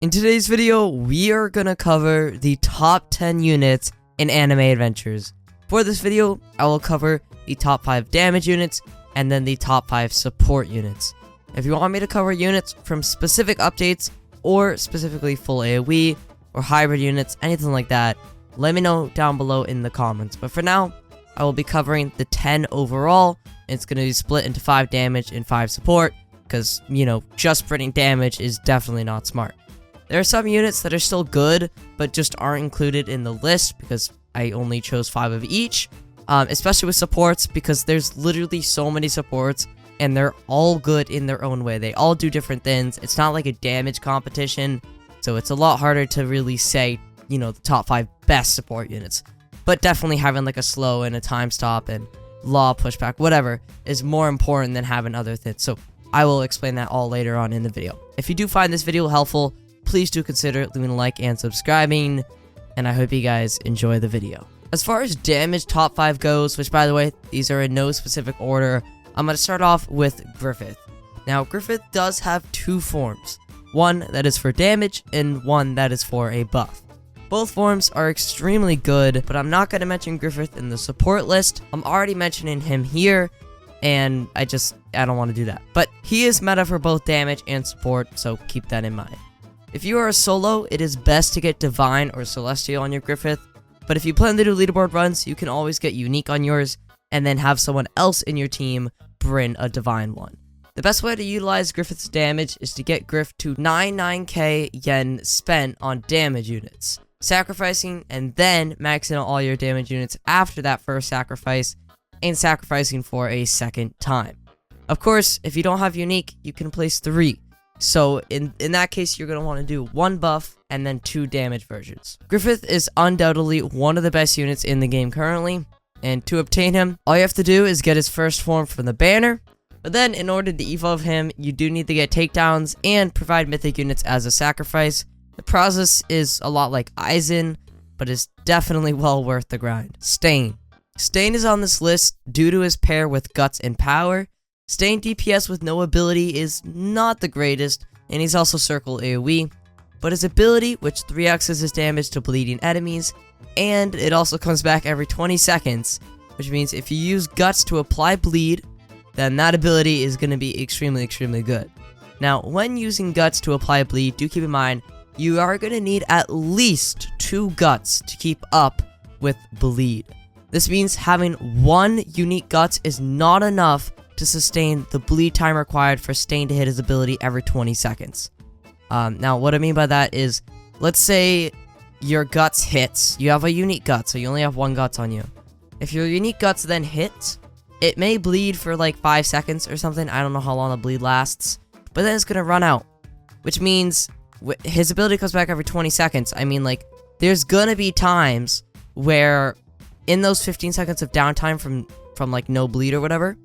In today's video, we are gonna cover the top 10 units in Anime Adventures. For this video, I will cover the top 5 damage units and then the top 5 support units. If you want me to cover units from specific updates or specifically full AoE or hybrid units, anything like that, let me know down below in the comments. But for now, I will be covering the 10 overall. It's gonna be split into 5 damage and 5 support because, just spreading damage is definitely not smart. There are some units that are still good, but just aren't included in the list because I only chose 5 of each, especially with supports because there's literally so many supports and they're all good in their own way. They all do different things. It's not like a damage competition, so it's a lot harder to really say, the top 5 best support units. But definitely having like a slow and a time stop and law pushback, whatever, is more important than having other things. So I will explain that all later on in the video. If you do find this video helpful, please do consider leaving a like and subscribing, and I hope you guys enjoy the video. As far as damage top 5 goes, which by the way, these are in no specific order, I'm going to start off with Griffith. Now, Griffith does have 2 forms. One that is for damage, and one that is for a buff. Both forms are extremely good, but I'm not going to mention Griffith in the support list. I'm already mentioning him here, and I don't want to do that. But he is meta for both damage and support, so keep that in mind. If you are a solo, it is best to get Divine or Celestial on your Griffith, but if you plan to do leaderboard runs, you can always get Unique on yours, and then have someone else in your team bring a Divine one. The best way to utilize Griffith's damage is to get Griff to 99k yen spent on damage units, sacrificing and then maxing out all your damage units after that first sacrifice, and sacrificing for a second time. Of course, if you don't have Unique, you can place 3. So in that case, you're going to want to do 1 buff and then 2 damage versions. Griffith is undoubtedly one of the best units in the game currently, and to obtain him, all you have to do is get his first form from the banner, but then in order to evolve him, you do need to get takedowns and provide mythic units as a sacrifice. The process is a lot like Aizen, but is definitely well worth the grind. Stain. Stain is on this list due to his pair with Guts and Power. Stain DPS with no ability is not the greatest, and he's also circle AoE, but his ability, which 3x's his damage to bleeding enemies, and it also comes back every 20 seconds, which means if you use Guts to apply bleed, then that ability is going to be extremely good. Now, when using Guts to apply bleed, do keep in mind, you are going to need at least 2 Guts to keep up with bleed. This means having 1 unique Guts is not enough to sustain the bleed time required for Stain to hit his ability every 20 seconds. Now, what I mean by that is, let's say your Guts hits. You have a unique Guts, so you only have 1 Guts on you. If your unique Guts then hits, it may bleed for like 5 seconds or something. I don't know how long the bleed lasts, but then it's going to run out, which means his ability comes back every 20 seconds. I mean, like, there's going to be times where in those 15 seconds of downtime from like no bleed or whatever,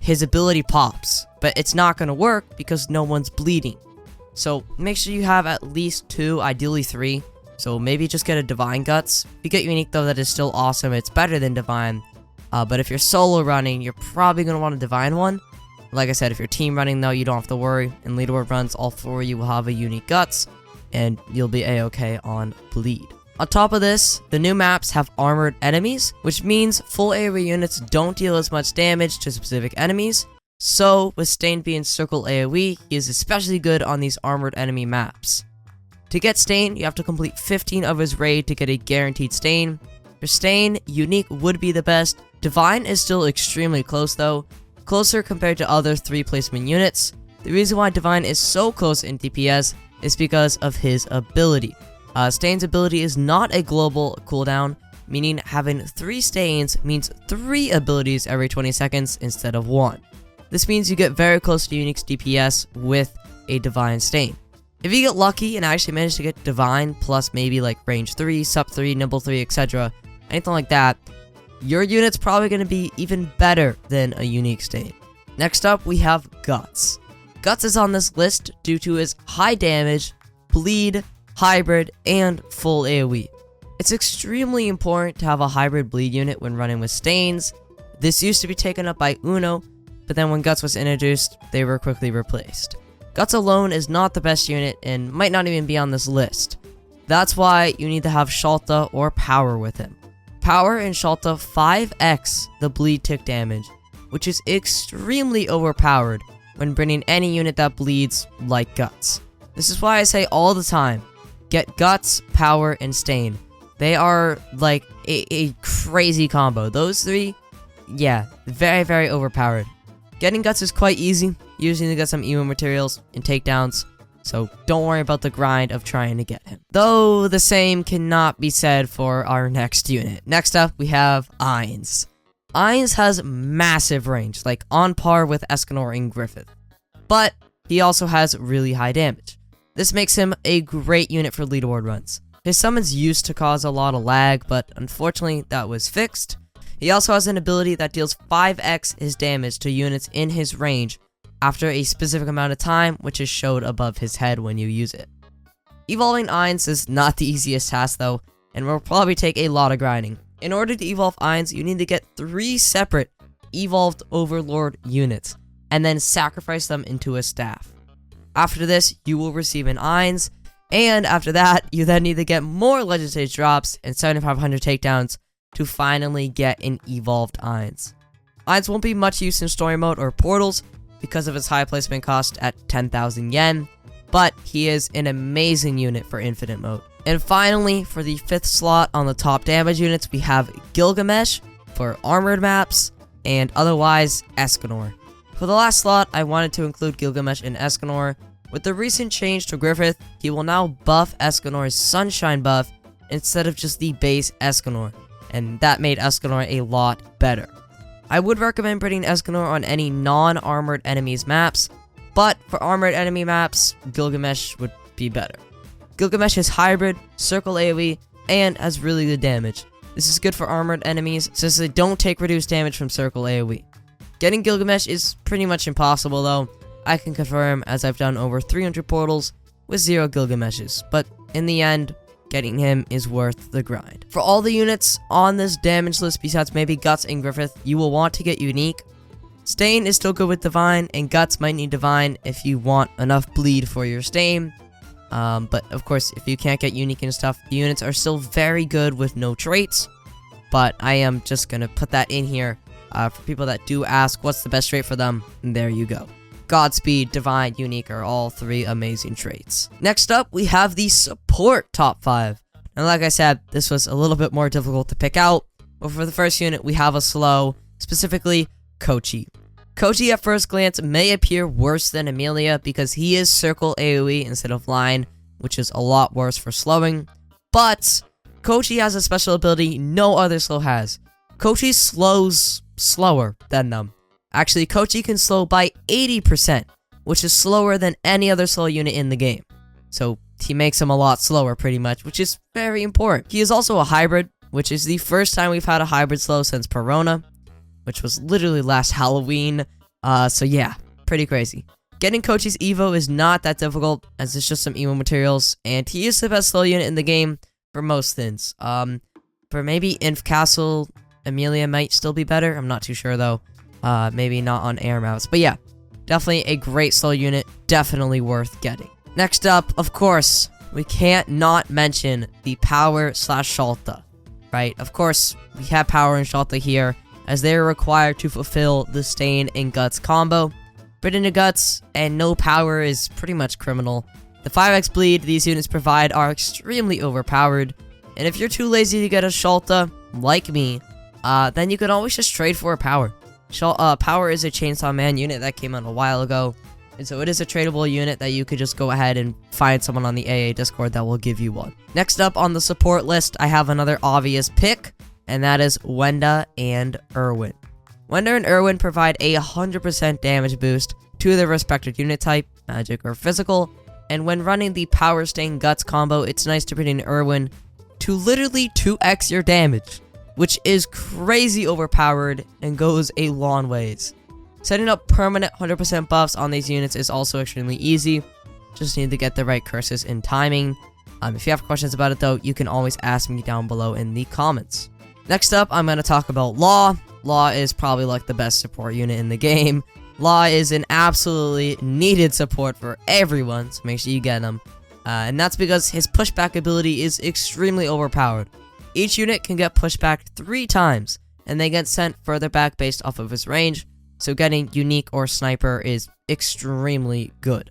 his ability pops, but it's not going to work because no one's bleeding. So make sure you have at least 2, ideally 3. So maybe just get a Divine Guts. If you get Unique though, that is still awesome. It's better than Divine. But if you're solo running, you're probably going to want a Divine one. Like I said, if you're team running though, you don't have to worry. In leaderboard runs, all 4 of you will have a Unique Guts, and you'll be a-okay on bleed. On top of this, the new maps have armored enemies, which means full AoE units don't deal as much damage to specific enemies. So, with Stain being circle AoE, he is especially good on these armored enemy maps. To get Stain, you have to complete 15 of his raid to get a guaranteed Stain. For Stain, Unique would be the best. Divine is still extremely close though, closer compared to other 3 placement units. The reason why Divine is so close in DPS is because of his ability. Stain's ability is not a global cooldown, meaning having 3 Stains means 3 abilities every 20 seconds instead of 1. This means you get very close to Unique's DPS with a Divine Stain. If you get lucky and actually manage to get Divine plus maybe like range 3, sub 3, nimble 3, etc., anything like that, your unit's probably going to be even better than a Unique Stain. Next up, we have Guts. Guts is on this list due to his high damage, bleed, hybrid, and full AoE. It's extremely important to have a hybrid bleed unit when running with Stains. This used to be taken up by Uno, but then when Guts was introduced, they were quickly replaced. Guts alone is not the best unit and might not even be on this list. That's why you need to have Shulta or Power with him. Power and Shulta 5x the bleed tick damage, which is extremely overpowered when bringing any unit that bleeds like Guts. This is why I say all the time, get Guts, Power, and Stain. They are like a crazy combo. Those three, yeah, very, very overpowered. Getting Guts is quite easy. You just need to get some emo materials and takedowns, so don't worry about the grind of trying to get him. Though the same cannot be said for our next unit. Next up, we have Ainz. Ainz has massive range, like on par with Escanor and Griffith. But he also has really high damage. This makes him a great unit for leaderboard runs. His summons used to cause a lot of lag, but unfortunately that was fixed. He also has an ability that deals 5x his damage to units in his range after a specific amount of time, which is showed above his head when you use it. Evolving Ainz is not the easiest task though, and will probably take a lot of grinding. In order to evolve Ainz, you need to get 3 separate evolved Overlord units, and then sacrifice them into a staff. After this, you will receive an Ainz, and after that, you then need to get more Legend Stage drops and 7,500 takedowns to finally get an evolved Ainz. Ainz won't be much use in story mode or portals because of its high placement cost at 10,000 yen, but he is an amazing unit for infinite mode. And finally, for the 5th slot on the top damage units, we have Gilgamesh for armored maps, and otherwise Escanor. For the last slot, I wanted to include Gilgamesh and Escanor. With the recent change to Griffith, he will now buff Escanor's Sunshine buff instead of just the base Escanor, and that made Escanor a lot better. I would recommend putting Escanor on any non-armored enemies maps, but for armored enemy maps, Gilgamesh would be better. Gilgamesh is hybrid, circle AoE, and has really good damage. This is good for armored enemies since they don't take reduced damage from circle AoE. Getting Gilgamesh is pretty much impossible though. I can confirm as I've done over 300 portals with 0 Gilgameshes, but in the end, getting him is worth the grind. For all the units on this damage list besides maybe Guts and Griffith, you will want to get Unique. Stain is still good with Divine, and Guts might need Divine if you want enough bleed for your Stain. But of course, if you can't get Unique and stuff, the units are still very good with no traits. But I am just gonna put that in here for people that do ask what's the best trait for them, and there you go. Godspeed, Divine, Unique are all 3 amazing traits. Next up, we have the support top 5. And like I said, this was a little bit more difficult to pick out, but for the first unit, we have a slow, specifically Kochi. Kochi at first glance may appear worse than Emilia because he is circle AoE instead of line, which is a lot worse for slowing, but Kochi has a special ability no other slow has. Kochi slows slower than them. Actually, Kochi can slow by 80%, which is slower than any other slow unit in the game. So he makes him a lot slower pretty much, which is very important. He is also a hybrid, which is the first time we've had a hybrid slow since Perona, which was literally last Halloween. So yeah, pretty crazy. Getting Kochi's Evo is not that difficult, as it's just some emo materials, and he is the best slow unit in the game for most things. For maybe Inf Castle, Emilia might still be better. I'm not too sure though. Maybe not on air mouse, but yeah, definitely a great slow unit, definitely worth getting. Next up, of course, we can't not mention the Power / Shulta, right? Of course, we have Power and Shulta here, as they are required to fulfill the Stain and Guts combo. But into Guts and no Power is pretty much criminal. The 5x bleed these units provide are extremely overpowered, and if you're too lazy to get a Shulta, like me, then you can always just trade for a Power. Power is a Chainsaw Man unit that came out a while ago, and so it is a tradable unit that you could just go ahead and find someone on the AA Discord that will give you one. Next up on the support list, I have another obvious pick, and that is Wenda and Erwin. Wenda and Erwin provide a 100% damage boost to their respective unit type, magic or physical, and when running the Power Stain Guts combo, it's nice to put in Erwin to literally 2x your damage, which is crazy overpowered and goes a long ways. Setting up permanent 100% buffs on these units is also extremely easy, just need to get the right curses and timing. If you have questions about it though, you can always ask me down below in the comments. Next up, I'm going to talk about Law. Law is probably like the best support unit in the game. Law is an absolutely needed support for everyone, so make sure you get him. And that's because his pushback ability is extremely overpowered. Each unit can get pushed back 3 times, and they get sent further back based off of his range, so getting Unique or Sniper is extremely good.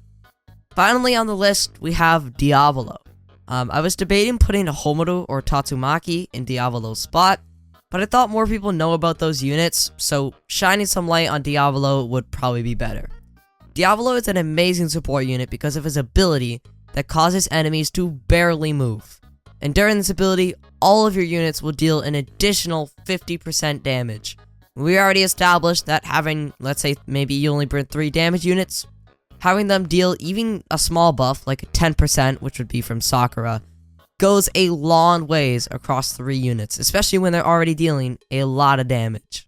Finally on the list, we have Diavolo. I was debating putting Homaru or Tatsumaki in Diavolo's spot, but I thought more people know about those units, so shining some light on Diavolo would probably be better. Diavolo is an amazing support unit because of his ability that causes enemies to barely move. And during this ability, all of your units will deal an additional 50% damage. We already established that having, let's say, maybe you only burn 3 damage units, having them deal even a small buff, like 10%, which would be from Sakura, goes a long ways across 3 units, especially when they're already dealing a lot of damage.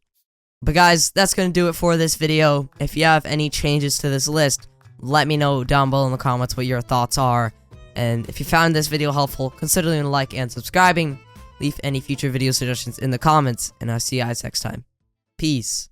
But guys, that's going to do it for this video. If you have any changes to this list, let me know down below in the comments what your thoughts are. And if you found this video helpful, consider leaving a like and subscribing. Leave any future video suggestions in the comments, and I'll see you guys next time. Peace.